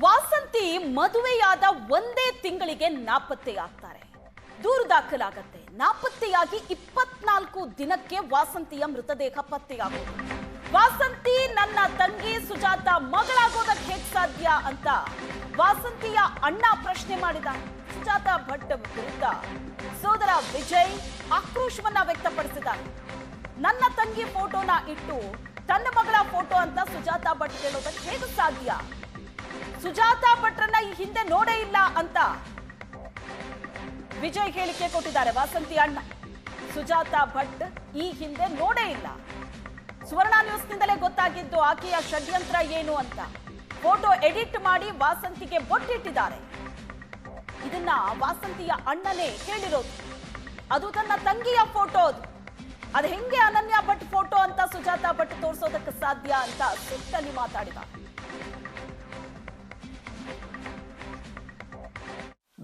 ವಾಸಂತಿ ಮದುವೆಯಾದ ಒಂದೇ ತಿಂಗಳಿಗೆ ನಾಪತ್ತೆಯಾಗ್ತಾರೆ. ದೂರು ದಾಖಲಾಗತ್ತೆ. ನಾಪತ್ತೆಯಾಗಿ 24 ದಿನಕ್ಕೆ ವಾಸಂತಿಯ ಮೃತದೇಹ ಪತ್ತೆಯಾಗೋದು. ವಾಸಂತಿ ನನ್ನ ತಂಗಿ ಸುಜಾತ ಮಗಳಾಗೋದಕ್ಕೆ ಹೇಗೆ ಸಾಧ್ಯ ಅಂತ ವಾಸಂತಿಯ ಅಣ್ಣ ಪ್ರಶ್ನೆ ಮಾಡಿದ್ದಾರೆ. ಸುಜಾತ ಭಟ್ ವಿರುದ್ಧ ಸೋದರ ವಿಜಯ್ ಆಕ್ರೋಶವನ್ನ ವ್ಯಕ್ತಪಡಿಸಿದ್ದಾರೆ. ನನ್ನ ತಂಗಿ ಫೋಟೋನ ಇಟ್ಟು ತನ್ನ ಮಗಳ ಫೋಟೋ ಅಂತ ಸುಜಾತ ಭಟ್ ಹೇಳೋದಕ್ಕೆ ಹೇಗೆ ಸಾಧ್ಯ? ಸುಜಾತ ಭಟ್ರನ್ನ ಈ ಹಿಂದೆ ನೋಡೇ ಇಲ್ಲ ಅಂತ ವಿಜಯ್ ಹೇಳಿಕೆ ಕೊಟ್ಟಿದ್ದಾರೆ. ವಾಸಂತಿ ಅಣ್ಣ ಸುಜಾತ ಭಟ್ ಈ ಹಿಂದೆ ನೋಡೇ ಇಲ್ಲ. ಸುವರ್ಣ ನ್ಯೂಸ್ನಿಂದಲೇ ಗೊತ್ತಾಗಿದ್ದು ಆಕೆಯ ಷಡ್ಯಂತ್ರ ಏನು ಅಂತ. ಫೋಟೋ ಎಡಿಟ್ ಮಾಡಿ ವಾಸಂತಿಗೆ ಬೊಟ್ಟಿಟ್ಟಿದ್ದಾರೆ. ಇದನ್ನ ವಾಸಂತಿಯ ಅಣ್ಣನೇ ಹೇಳಿರೋದು. ಅದು ತನ್ನ ತಂಗಿಯ ಫೋಟೋ. ಅದು ಹೆಂಗೆ ಅನನ್ಯ ಭಟ್ ಫೋಟೋ ಅಂತ ಸುಜಾತ ಭಟ್ ತೋರಿಸೋದಕ್ಕೆ ಸಾಧ್ಯ ಅಂತ ಸಿಟ್ಟಲ್ಲಿ ಮಾತಾಡಿದ.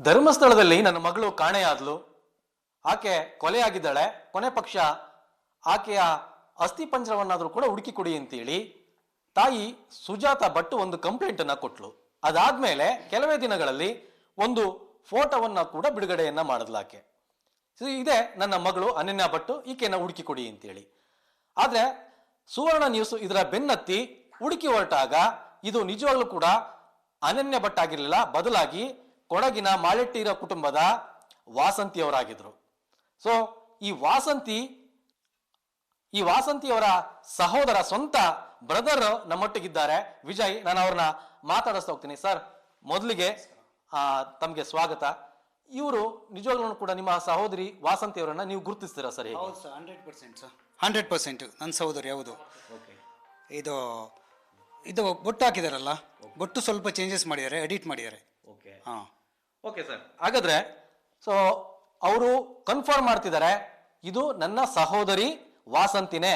ಧರ್ಮಸ್ಥಳದಲ್ಲಿ ನನ್ನ ಮಗಳು ಕಾಣೆಯಾದ್ಲು, ಆಕೆ ಕೊಲೆಯಾಗಿದ್ದಾಳೆ, ಕೊನೆ ಪಕ್ಷ ಆಕೆಯ ಅಸ್ಥಿಪಂಜರವನ್ನಾದ್ರೂ ಕೂಡ ಹುಡುಕಿ ಕೊಡಿ ಅಂತೇಳಿ ತಾಯಿ ಸುಜಾತ ಭಟ್ ಒಂದು ಕಂಪ್ಲೇಂಟ್ ಅನ್ನ ಕೊಟ್ಲು. ಅದಾದ್ಮೇಲೆ ಕೆಲವೇ ದಿನಗಳಲ್ಲಿ ಒಂದು ಫೋಟೋವನ್ನ ಕೂಡ ಬಿಡುಗಡೆಯನ್ನ ಮಾಡಿದ್ಲಾಕೆ. ಇದೆ ನನ್ನ ಮಗಳು ಅನನ್ಯ ಭಟ್, ಈಕೆನ ಹುಡುಕಿ ಕೊಡಿ ಅಂತೇಳಿ. ಆದ್ರೆ ಸುವರ್ಣ ನ್ಯೂಸ್ ಇದರ ಬೆನ್ನತ್ತಿ ಹುಡುಕಿ ಹೊರಟಾಗ ಇದು ನಿಜವಾಗ್ಲೂ ಕೂಡ ಅನನ್ಯ ಭಟ್ ಆಗಿರ್ಲಿಲ್ಲ, ಬದಲಾಗಿ ಕೊಡಗಿನ ಮಾಳೆಟ್ಟಿರ ಕುಟುಂಬದ ವಾಸಂತಿಯವರಾಗಿದ್ರು. ಸೊ ಈ ವಾಸಂತಿಯವರ ಸಹೋದರ, ಸ್ವಂತ ಬ್ರದರ್ ನಮ್ಮೊಟ್ಟಿಗಿದ್ದಾರೆ. ವಿಜಯ್, ನಾನು ಅವ್ರನ್ನ ಮಾತಾಡಿಸ್ತಾ ಹೋಗ್ತೀನಿ. ಸರ್, ಮೊದಲಿಗೆ ತಮಗೆ ಸ್ವಾಗತ. ಇವರು ನಿಜವಾಗ್ಲೂ ಕೂಡ ನಿಮ್ಮ ಸಹೋದರಿ ವಾಸಂತಿಯವರನ್ನ ನೀವು ಗುರುತಿಸ್ತೀರಾ ಸರ್? ಹೌದು ಸರ್, 100% ಸರ್, 100% ನನ್ನ ಸಹೋದರಿ. ಹೌದು. ಇದು ಬೊಟ್ಟು ಹಾಕಿದಾರಲ್ಲ, ಬೊಟ್ಟು ಸ್ವಲ್ಪ ಚೇಂಜಸ್ ಮಾಡಿದ್ದಾರೆ, ಎಡಿಟ್ ಮಾಡಿದ್ದಾರೆ. ಓಕೆ ಸರ್, ಹಾಗಾದ್ರೆ ಸೊ ಅವರು ಕನ್ಫರ್ಮ್ ಮಾಡ್ತಿದ್ದಾರೆ ಇದು ನನ್ನ ಸಹೋದರಿ ವಾಸಂತಿನೇ.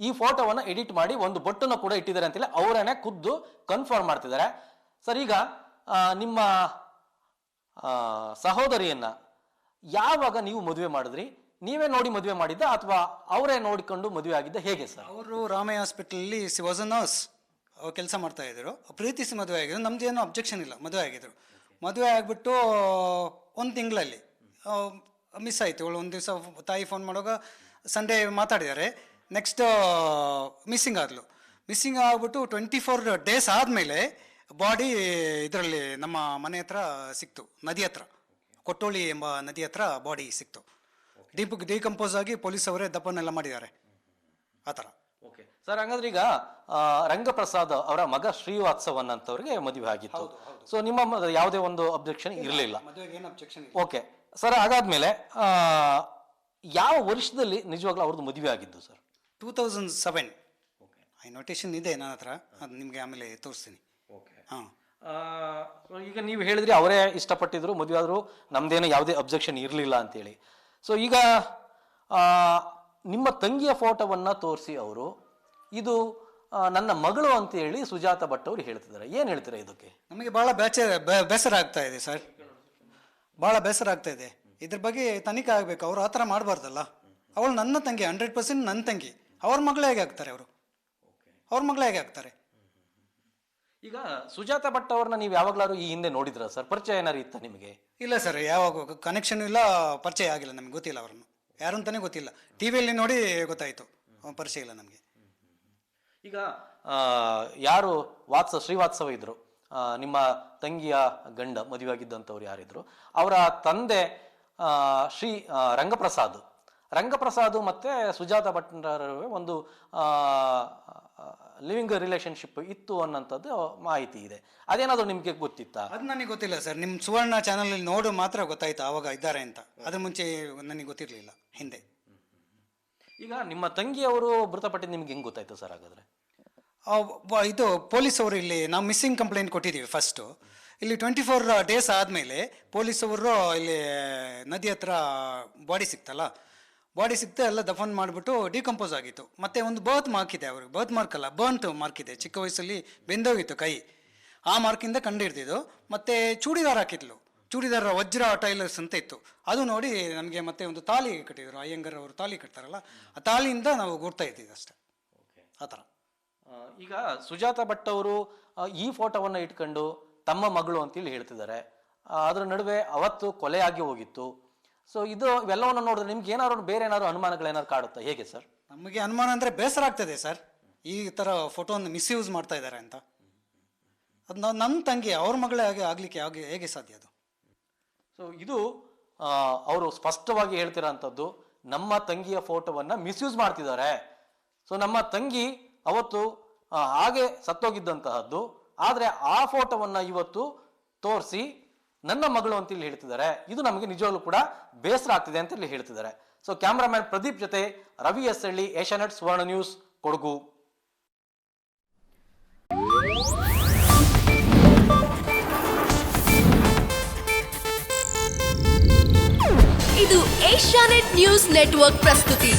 ಈ ಫೋಟೋವನ್ನ ಎಡಿಟ್ ಮಾಡಿ ಒಂದು ಬೊಟ್ಟನ್ನು ಕೂಡ ಇಟ್ಟಿದ್ದಾರೆ ಅಂತೇಳಿ ಅವರೇನೆ ಖುದ್ದು ಕನ್ಫರ್ಮ್ ಮಾಡ್ತಿದ್ದಾರೆ. ಸರ್, ಈಗ ನಿಮ್ಮ ಸಹೋದರಿಯನ್ನ ಯಾವಾಗ ನೀವು ಮದುವೆ ಮಾಡಿದ್ರಿ? ನೀವೇ ನೋಡಿ ಮದುವೆ ಮಾಡಿದ್ದ ಅಥವಾ ಅವರೇ ನೋಡಿಕೊಂಡು ಮದುವೆ ಆಗಿದ್ದ, ಹೇಗೆ ಸರ್? ಅವರು ರಾಮಯ್ಯ ಹಾಸ್ಪಿಟಲಲ್ಲಿ ವಾಸ್ ಅ ನರ್ಸ್ ಕೆಲಸ ಮಾಡ್ತಾ ಇದ್ರು. ಪ್ರೀತಿಸಿ ಮದುವೆ ಆಗಿದ್ರು. ನಮ್ದೇನು ಅಬ್ಜೆಕ್ಷನ್ ಇಲ್ಲ, ಮದುವೆ ಆಗಿದ್ರು. ಮದುವೆ ಆಗಿಬಿಟ್ಟು ಒಂದು ತಿಂಗಳಲ್ಲಿ ಮಿಸ್ ಆಯಿತು. ಅವಳು ಒಂದು ದಿವಸ ತಾಯಿ ಫೋನ್ ಮಾಡುವಾಗ ಸಂಡೇ ಮಾತಾಡಿದ್ದಾರೆ. Next missing ಆದಳು. ಮಿಸ್ಸಿಂಗ್ ಆಗಿಬಿಟ್ಟು 24 ಡೇಸ್ ಆದಮೇಲೆ ಬಾಡಿ ಇದರಲ್ಲಿ ನಮ್ಮ ಮನೆ ಹತ್ರ ಸಿಕ್ತು, ನದಿ ಹತ್ರ, ಕೊಟ್ಟೋಳಿ ಎಂಬ ನದಿ ಹತ್ರ ಬಾಡಿ ಸಿಕ್ತು. ಡಿಕಂಪೋಸ್ ಆಗಿ ಪೊಲೀಸ್ ಅವರೇ ದಪ್ಪನೆಲ್ಲ ಮಾಡಿದ್ದಾರೆ. ಆ ಥರ. ಓಕೆ ಸರ್, ಹಾಗಾದ್ರೆ ಈಗ ರಂಗಪ್ರಸಾದ್ ಅವರ ಮಗ ಶ್ರೀವಾತ್ಸವನ್ ಅಂತವ್ರಿಗೆ ಮದುವೆ ಆಗಿತ್ತು. ಸೊ ನಿಮ್ಮ ಯಾವುದೇ ಒಂದು ಅಬ್ಜೆಕ್ಷನ್ ಇರಲಿಲ್ಲ? ಓಕೆ ಸರ್, ಹಾಗಾದ್ಮೇಲೆ ಯಾವ ವರ್ಷದಲ್ಲಿ ನಿಜವಾಗ್ಲೂ ಅವ್ರದ್ದು ಮದುವೆ ಆಗಿದ್ದು ಸರ್? 2007. ಐ ನೋಟೇಶನ್ ಇದೆ ನನ್ನ ಹತ್ರ, ಅದು ನಿಮಗೆ ಆಮೇಲೆ ತೋರಿಸ್ತೀನಿ. ಈಗ ನೀವು ಹೇಳಿದ್ರಿ ಅವರೇ ಇಷ್ಟಪಟ್ಟಿದ್ರು, ಮದುವೆ ಆದ್ರು, ನಮ್ದೇನು ಯಾವುದೇ ಅಬ್ಜೆಕ್ಷನ್ ಇರಲಿಲ್ಲ ಅಂತೇಳಿ. ಸೊ ಈಗ ನಿಮ್ಮ ತಂಗಿಯ ಫೋಟೋವನ್ನ ತೋರಿಸಿ ಅವರು ಇದು ನನ್ನ ಮಗಳು ಅಂತ ಹೇಳಿ ಸುಜಾತ ಭಟ್ ಅವರು ಹೇಳ್ತಿದ್ದಾರೆ. ಏನ್ ಹೇಳ್ತೀರಾ ಇದಕ್ಕೆ? ನಮಗೆ ಬಹಳ ಬೇಸರ ಆಗ್ತಾ ಇದೆ ಸರ್, ಬಹಳ ಬೇಸರ ಆಗ್ತಾ ಇದೆ. ಇದ್ರ ಬಗ್ಗೆ ತನಿಖೆ ಆಗ್ಬೇಕು. ಅವ್ರು ಆ ಥರ ಮಾಡಬಾರ್ದಲ್ಲ. ಅವಳು ನನ್ನ ತಂಗಿ, 100% ನನ್ನ ತಂಗಿ. ಅವ್ರ ಮಗಳೇ ಹೇಗೆ ಆಗ್ತಾರೆ? ಅವ್ರ ಮಗಳೇ ಹೇಗೆ ಆಗ್ತಾರೆ? ಈಗ ಸುಜಾತ ಭಟ್ ಅವ್ರನ್ನ ನೀವು ಯಾವಾಗ್ಲಾರು ಈ ಹಿಂದೆ ನೋಡಿದ್ರ ಸರ್? ಪರಿಚಯ ಏನಾರು ಇತ್ತ ನಿಮಗೆ? ಇಲ್ಲ ಸರ್, ಯಾವಾಗ ಕನೆಕ್ಷನ್ ಇಲ್ಲ, ಪರಿಚಯ ಆಗಿಲ್ಲ, ನಮ್ಗೆ ಗೊತ್ತಿಲ್ಲ. ಅವ್ರನ್ನು ಯಾರು ಅಂತಾನೆ ಗೊತ್ತಿಲ್ಲ. ಟಿವಿಯಲ್ಲಿ ನೋಡಿ ಗೊತ್ತಾಯ್ತು, ಪರಿಚಯ ಇಲ್ಲ ನಮಗೆ. ಈಗ ಯಾರು ಶ್ರೀವಾತ್ಸವ ಇದ್ರು, ನಿಮ್ಮ ತಂಗಿಯ ಗಂಡ ಮದುವೆ ಆಗಿದ್ದಂಥವ್ರು ಯಾರಿದ್ರು, ಅವರ ತಂದೆ ಶ್ರೀ ರಂಗಪ್ರಸಾದ್ ಮತ್ತೆ ಸುಜಾತ ಭಟ್ ಒಂದು ಲಿವಿಂಗ್ ರಿಲೇಶನ್ಶಿಪ್ ಇತ್ತು ಅನ್ನೋಂಥದ್ದು ಮಾಹಿತಿ ಇದೆ. ಅದೇನಾದ್ರು ನಿಮ್ಗೆ ಗೊತ್ತಿತ್ತಾ? ಅದು ನನಗೆ ಗೊತ್ತಿಲ್ಲ ಸರ್. ನಿಮ್ಮ ಸುವರ್ಣ ಚಾನಲ್ ನೋಡು ಮಾತ್ರ ಗೊತ್ತಾಯ್ತು ಆವಾಗ ಇದ್ದಾರೆ ಅಂತ. ಅದ್ರ ಮುಂಚೆ ನನಗೆ ಗೊತ್ತಿರಲಿಲ್ಲ ಹಿಂದೆ. ಈಗ ನಿಮ್ಮ ತಂಗಿಯವರು ಮೃತಪಟ್ಟಿದ್ದು ನಿಮ್ಗೆ ಹೆಂಗೆ ಗೊತ್ತಾಯ್ತು ಸರ್? ಹಾಗಾದ್ರೆ ಇದು ಪೊಲೀಸ್ ಅವರು ಇಲ್ಲಿ ನಾವು ಮಿಸ್ಸಿಂಗ್ ಕಂಪ್ಲೇಂಟ್ ಕೊಟ್ಟಿದ್ದೀವಿ ಫಸ್ಟು. ಇಲ್ಲಿ 24 ಡೇಸ್ ಆದಮೇಲೆ ಪೊಲೀಸ್ ಅವರು ಇಲ್ಲಿ ನದಿ ಹತ್ರ ಬಾಡಿ ಸಿಕ್ತಲ್ಲ, ಬಾಡಿ ಸಿಕ್ತಾ ಎಲ್ಲ ದಫನ್ ಮಾಡಿಬಿಟ್ಟು ಡಿಕಂಪೋಸ್ ಆಗಿತ್ತು. ಮತ್ತೆ ಒಂದು ಬರ್ತ್ ಮಾರ್ಕ್ ಇದೆ ಅವ್ರಿಗೆ, ಬರ್ತ್ ಮಾರ್ಕ್ ಅಲ್ಲ, ಬರ್ನ್ಟ್ ಮಾರ್ಕ್ ಇದೆ. ಚಿಕ್ಕ ವಯಸ್ಸಲ್ಲಿ ಬೆಂದೋಗಿತ್ತು ಕೈ, ಆ ಮಾರ್ಕಿಂದ ಕಂಡು ಹಿಡ್ದಿದ್ದು. ಮತ್ತೆ ಚೂಡಿದಾರ್ ಹಾಕಿದ್ಲು, ಚೂಡಿದಾರ ವಜ್ರ ಟೈಲರ್ಸ್ ಅಂತ ಇತ್ತು. ಅದು ನೋಡಿ ನಮಗೆ ಮತ್ತೆ ಒಂದು ತಾಳಿ ಕಟ್ಟಿದ್ರು, ಅಯ್ಯಂಗರ್ ಅವರು ತಾಳಿ ಕಟ್ತಾರಲ್ಲ, ಆ ತಾಳಿಯಿಂದ ನಾವು ಗುರ್ತಾ ಇದ್ದೀವಿ ಅಷ್ಟೇ. ಆ ಥರ. ಈಗ ಸುಜಾತ ಭಟ್ ಅವರು ಈ ಫೋಟೋವನ್ನು ಇಟ್ಕೊಂಡು ತಮ್ಮ ಮಗಳು ಅಂತೇಳಿ ಹೇಳ್ತಿದ್ದಾರೆ. ಅದರ ನಡುವೆ ಅವತ್ತು ಕೊಲೆಯಾಗಿ ಹೋಗಿತ್ತು. ಸೊ ಇವೆಲ್ಲವನ್ನು ನೋಡಿದ್ರೆ ನಿಮ್ಗೆ ಏನಾದ್ರು ಬೇರೆ ಏನಾದ್ರು ಅನುಮಾನಗಳೇನಾದ್ರು ಕಾಡುತ್ತಾ, ಹೇಗೆ ಸರ್? ನಮಗೆ ಅನುಮಾನ ಅಂದರೆ ಬೇಸರ ಆಗ್ತದೆ ಸರ್, ಈ ಥರ ಫೋಟೋವನ್ನು ಮಿಸ್ಯೂಸ್ ಮಾಡ್ತಾ ಇದ್ದಾರೆ ಅಂತ. ಅದು ನನ್ನ ತಂಗಿ ಅವ್ರ ಮಗಳೇ ಆಗಲಿಕ್ಕೆ ಹೇಗೆ ಸಾಧ್ಯ ಅದು? ಸೊ ಇದು ಅವರು ಸ್ಪಷ್ಟವಾಗಿ ಹೇಳ್ತಿರೋಂಥದ್ದು, ನಮ್ಮ ತಂಗಿಯ ಫೋಟೋವನ್ನು ಮಿಸ್ಯೂಸ್ ಮಾಡ್ತಿದ್ದಾರೆ. ಸೊ ನಮ್ಮ ತಂಗಿ ಅವತ್ತು ಹಾಗೆ ಸತ್ತೋಗಿದ್ದಂತಹದ್ದು, ಆದರೆ ಆ ಫೋಟೋವನ್ನು ಇವತ್ತು ತೋರಿಸಿ ನನ್ನ ಮಗಳು ಅಂತೇಳಿ ಹೇಳ್ತಿದ್ದಾರೆ. ಇದು ನಮಗೆ ನಿಜವಾಗ್ಲೂ ಕೂಡ ಬೇಸರ ಆಗ್ತಿದೆ ಅಂತೇಳಿ ಹೇಳ್ತಿದ್ದಾರೆ. ಸೊ ಕ್ಯಾಮ್ರಾಮ್ಯಾನ್ ಪ್ರದೀಪ್ ಜೊತೆ ರವಿ ಎಸ್ ಹಳ್ಳಿ, ಏಷ್ಯಾನೆಟ್ ಸುವರ್ಣ ನ್ಯೂಸ್, ಕೊಡಗು. ಇದು ಏಷ್ಯಾನೆಟ್ ನ್ಯೂಸ್ ನೆಟ್ವರ್ಕ್ ಪ್ರಸ್ತುತಿ.